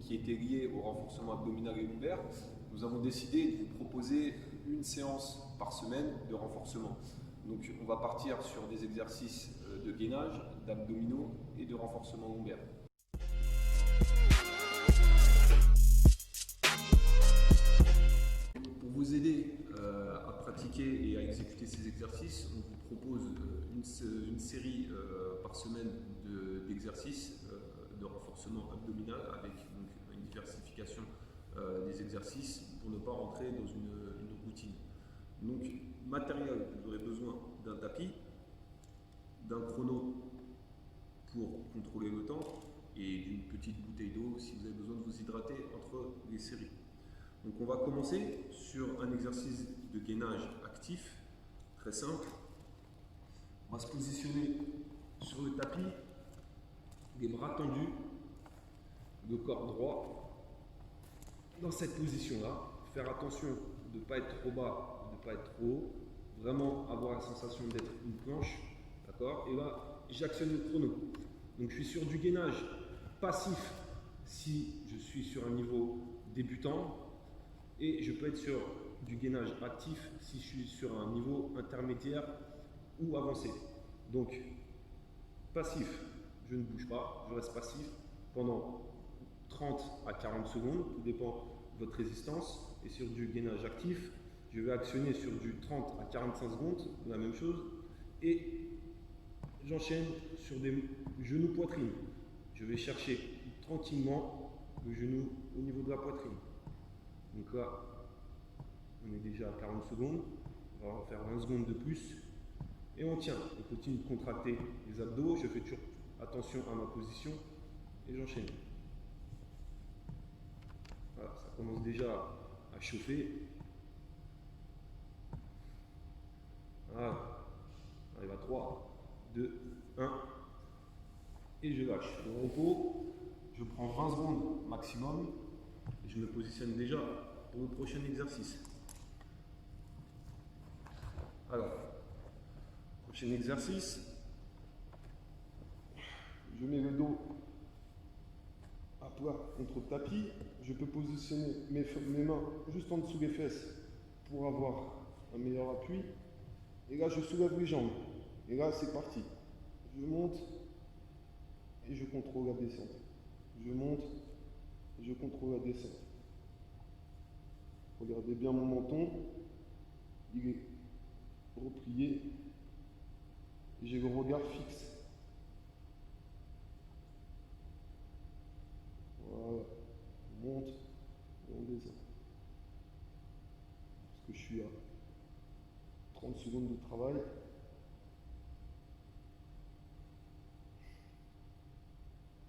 qui était lié au renforcement abdominal et lombaire, nous avons décidé de vous proposer une séance par semaine de renforcement. Donc on va partir sur des exercices de gainage, d'abdominaux et de renforcement lombaire. Pour vous aider à pratiquer et à exécuter ces exercices, on vous propose une série par semaine d'exercices de renforcement abdominal avec donc, une diversification des exercices pour ne pas rentrer dans une routine. Donc, matériel, vous aurez besoin d'un tapis, d'un chrono pour contrôler le temps et d'une petite bouteille d'eau si vous avez besoin de vous hydrater entre les séries. Donc on va commencer sur un exercice de gainage actif, très simple. On va se positionner sur le tapis, les bras tendus, le corps droit. Dans cette position-là, faire attention de ne pas être trop bas, de ne pas être trop haut, vraiment avoir la sensation d'être une planche, d'accord? Et là, j'actionne le chrono. Donc je suis sur du gainage passif si je suis sur un niveau débutant. Et je peux être sur du gainage actif si je suis sur un niveau intermédiaire ou avancé. Donc, passif, je ne bouge pas, je reste passif pendant 30 à 40 secondes, tout dépend de votre résistance. Et sur du gainage actif, je vais actionner sur du 30 à 45 secondes, la même chose. Et j'enchaîne sur des genoux poitrine. Je vais chercher tranquillement le genou au niveau de la poitrine. Donc là, on est déjà à 40 secondes, on va en faire 20 secondes de plus, et on tient, on continue de contracter les abdos, je fais toujours attention à ma position, et j'enchaîne. Voilà, ça commence déjà à chauffer. Voilà, on arrive à 3, 2, 1, et je lâche. Au repos, je prends 20 secondes maximum, et je me positionne déjà pour le prochain exercice. Alors, prochain exercice, je mets le dos à plat contre le tapis, je peux positionner mes mains juste en dessous des fesses pour avoir un meilleur appui, et là je soulève les jambes, et là c'est parti, je monte et je contrôle la descente, je monte et je contrôle la descente. Regardez bien mon menton, il est replié, et j'ai le regard fixe. Voilà, on monte et on descend. Parce que je suis à 30 secondes de travail.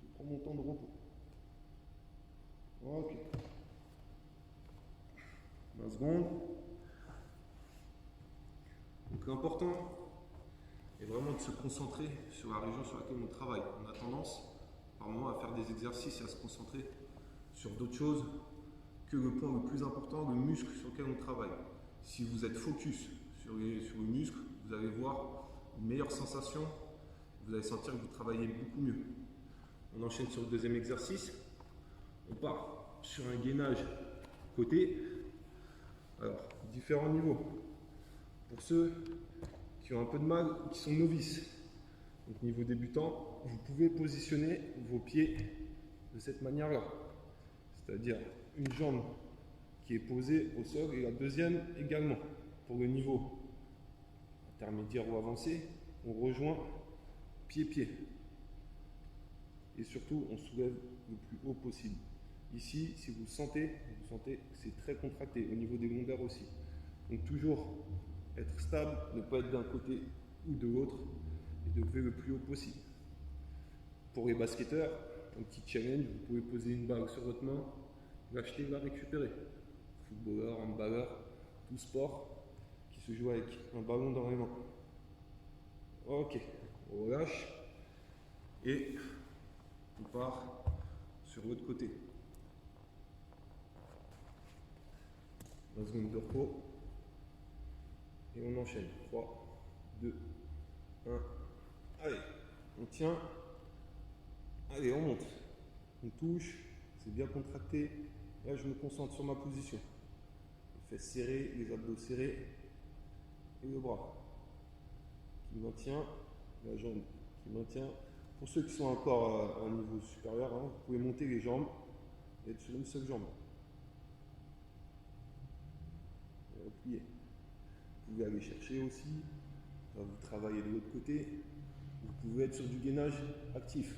Je prends mon temps de repos. Ok. 20 secondes. Donc l'important est vraiment de se concentrer sur la région sur laquelle on travaille. On a tendance par moment à faire des exercices et à se concentrer sur d'autres choses que le point le plus important, le muscle sur lequel on travaille. Si vous êtes focus sur le muscle, vous allez voir une meilleure sensation, vous allez sentir que vous travaillez beaucoup mieux. On enchaîne sur le deuxième exercice. On part sur un gainage côté. Alors, différents niveaux. Pour ceux qui ont un peu de mal ou qui sont novices, donc niveau débutant, vous pouvez positionner vos pieds de cette manière-là. C'est-à-dire une jambe qui est posée au sol et la deuxième également. Pour le niveau intermédiaire ou avancé, on rejoint pied-pied. Et surtout, on soulève le plus haut possible. Ici, si vous sentez que c'est très contracté, au niveau des lombaires aussi. Donc toujours être stable, ne pas être d'un côté ou de l'autre, et de lever le plus haut possible. Pour les basketteurs, un petit challenge, vous pouvez poser une balle sur votre main, l'acheter, la récupérer. Footballeur, handballeur, tout sport qui se joue avec un ballon dans les mains. Ok, on relâche et on part sur l'autre côté. 20 secondes de repos et on enchaîne. 3, 2, 1. Allez, on tient. Allez, on monte. On touche. c'est bien contracté. Là, je me concentre sur ma position. Les fesses serrées, les abdos serrés et le bras qui maintient, la jambe qui maintient. Pour ceux qui sont encore à un niveau supérieur, hein, vous pouvez monter les jambes et être sur une seule jambe. Et replier. Vous pouvez aller chercher aussi, vous travaillez de l'autre côté. Vous pouvez être sur du gainage actif.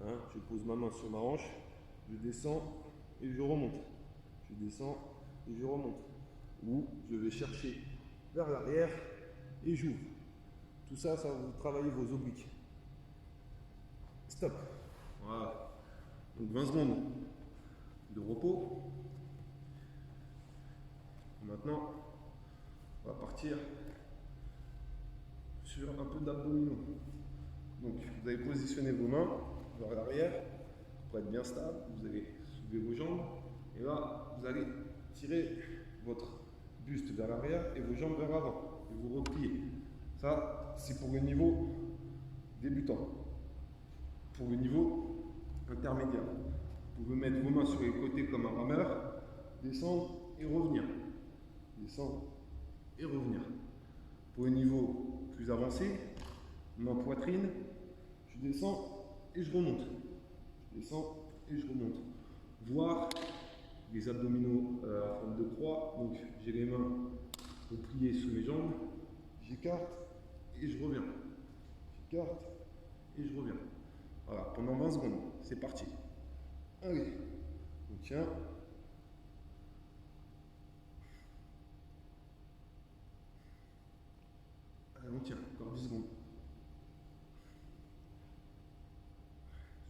Hein, je pose ma main sur ma hanche, je descends et je remonte. Je descends et je remonte. Ou je vais chercher vers l'arrière et j'ouvre. Tout ça, ça va vous travailler vos obliques. Stop. Voilà. Donc 20 secondes de repos. Maintenant, on va partir sur un peu d'abdominaux. Donc vous allez positionner vos mains vers l'arrière pour être bien stable. Vous allez soulever vos jambes. Et là, vous allez tirer votre buste vers l'arrière et vos jambes vers l'avant. Et vous repliez. Ça, c'est pour le niveau débutant. Pour le niveau intermédiaire, vous pouvez mettre vos mains sur les côtés comme un rameur, descendre et revenir. Descendre et revenir. Pour le niveau plus avancé, main poitrine, je descends et je remonte. Je descends et je remonte. Voire les abdominaux en forme de croix. Donc j'ai les mains repliées sous mes jambes, j'écarte et je reviens. J'écarte et je reviens. Voilà, pendant 20 secondes, c'est parti. Allez, on tient. Allez, on tient, encore 10 secondes.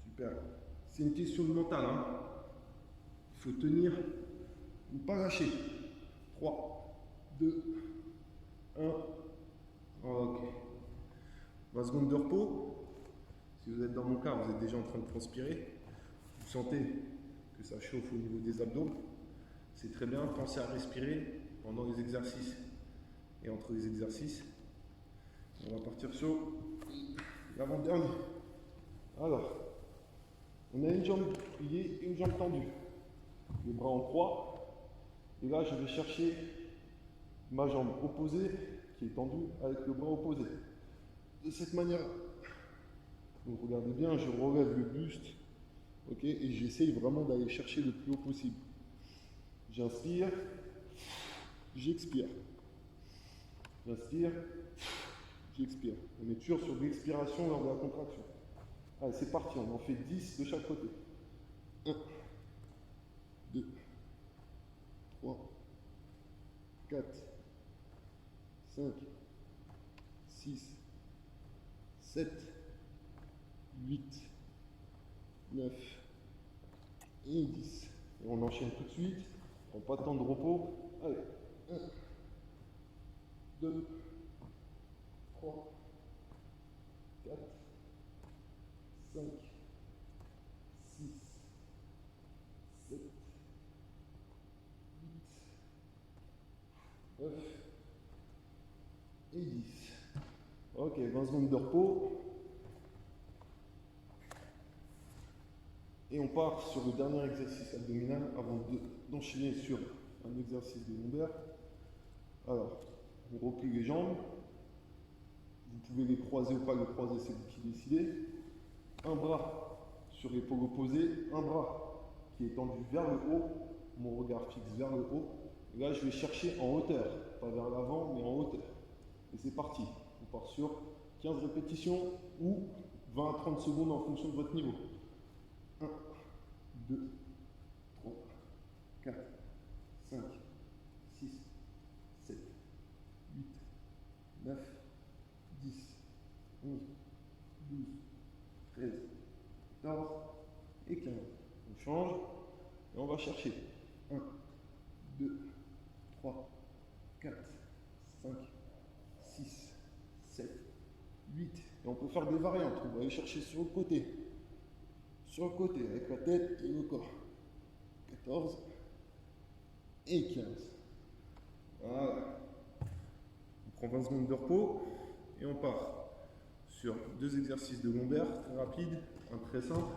Super. C'est une question de mental, hein. Il faut tenir, ne pas lâcher. 3, 2, 1. Ok. 20 secondes de repos. Si vous êtes dans mon cas, vous êtes déjà en train de transpirer. Vous sentez que ça chauffe au niveau des abdos. C'est très bien. Pensez à respirer pendant les exercices et entre les exercices. On va partir sur l'avant-dernier. Alors, on a une jambe pliée et une jambe tendue. Les bras en croix. Et là, je vais chercher ma jambe opposée qui est tendue avec le bras opposé. De cette manière. Donc regardez bien, je relève le buste, ok, et j'essaye vraiment d'aller chercher le plus haut possible. J'inspire, j'expire. J'inspire, j'expire. On est toujours sur l'expiration lors de la contraction. Allez, c'est parti, on en fait 10 de chaque côté. 1, 2, 3, 4, 5, 6, 7, 8, 9 et 10. Et on enchaîne tout de suite. On prend pas de temps de repos. Allez. 1, 2, 3, 4, 5, 6, 7, 8, 9 et 10. Ok, 20 secondes de repos. Et on part sur le dernier exercice abdominal avant d'enchaîner sur un exercice de lombaire. Alors, on replie les jambes. Vous pouvez les croiser ou pas les croiser, c'est vous qui décidez. Un bras sur l'épaule opposée, un bras qui est tendu vers le haut, mon regard fixe vers le haut. Et là, je vais chercher en hauteur, pas vers l'avant, mais en hauteur. Et c'est parti. On part sur 15 répétitions ou 20 à 30 secondes en fonction de votre niveau. 1, 2, 3, 4, 5, 6, 7, 8, 9, 10, 11, 12, 13, 14 et 15. On change et on va chercher. 1, 2, 3, 4, 5, 6, 7, 8. Et on peut faire des variantes. On va aller chercher sur le côté. Sur le côté, avec la tête et le corps. 14 et 15. Voilà. On prend 20 secondes de repos et on part sur 2 exercices de lombaire très rapides, un très simple.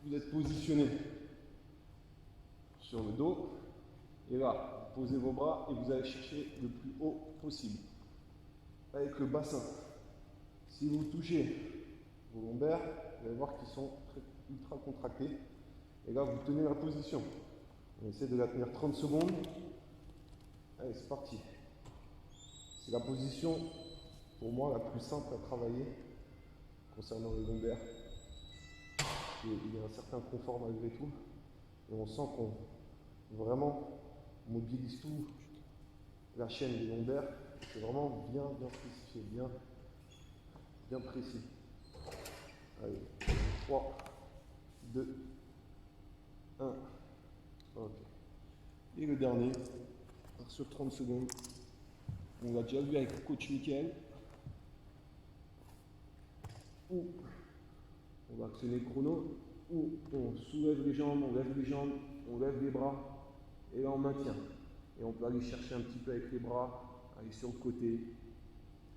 Vous êtes positionné sur le dos. Et là, vous posez vos bras et vous allez chercher le plus haut possible. Avec le bassin. Si vous touchez vos lombaires, vous allez voir qu'ils sont ultra contractés. Et là, vous tenez la position. On essaie de la tenir 30 secondes. Allez, c'est parti. C'est la position, pour moi, la plus simple à travailler concernant les lombaires. Il y a un certain confort malgré tout. Et on sent qu'on vraiment mobilise tout la chaîne des lombaires. C'est vraiment bien spécifié, bien précis. Allez, 3, 2, 1. Ok. Et le dernier, sur 30 secondes. On l'a déjà vu avec le coach Mickaël. Où on va actionner le chrono, où on soulève les jambes, on lève les jambes, on lève les bras, et là on maintient. Et on peut aller chercher un petit peu avec les bras, aller sur le côté,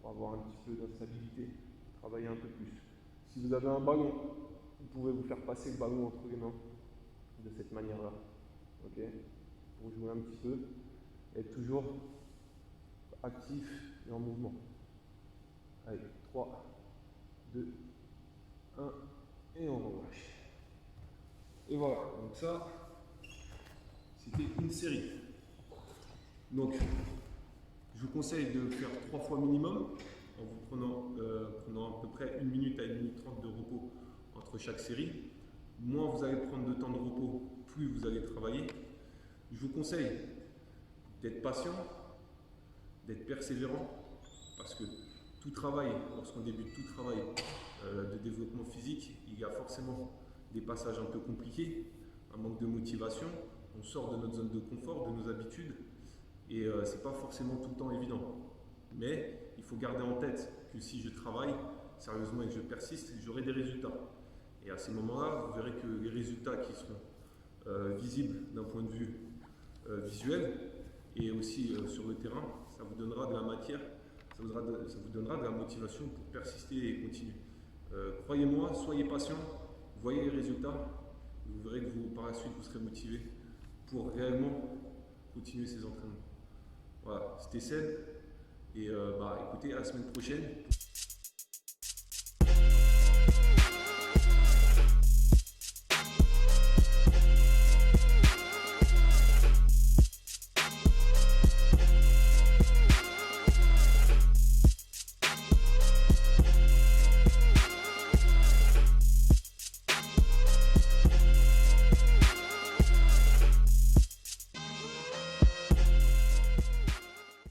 pour avoir un petit peu d'instabilité, travailler un peu plus. Si vous avez un ballon, vous pouvez vous faire passer le ballon entre les mains, de cette manière-là. Ok, pour jouer un petit peu, être toujours actif et en mouvement. Allez, 3, 2, 1, et on relâche. Et voilà, donc ça, c'était une série. Donc, je vous conseille de faire 3 fois minimum, en vous prenant à peu près 1 minute à 1 minute 30 de repos entre chaque série. Moins vous allez prendre de temps de repos, plus vous allez travailler. Je vous conseille d'être patient, d'être persévérant, parce que tout travail, lorsqu'on débute tout travail de développement physique, il y a forcément des passages un peu compliqués, un manque de motivation, on sort de notre zone de confort, de nos habitudes, et c'est pas forcément tout le temps évident. Mais il faut garder en tête que si je travaille sérieusement et que je persiste, j'aurai des résultats. Et à ces moments-là, vous verrez que les résultats qui seront visibles d'un point de vue visuel et aussi sur le terrain, ça vous donnera de la matière, ça vous donnera de la motivation pour persister et continuer. Croyez-moi, soyez patient, voyez les résultats, vous verrez que par la suite vous serez motivé pour réellement continuer ces entraînements. Voilà, c'était Seb, et écoutez, à la semaine prochaine.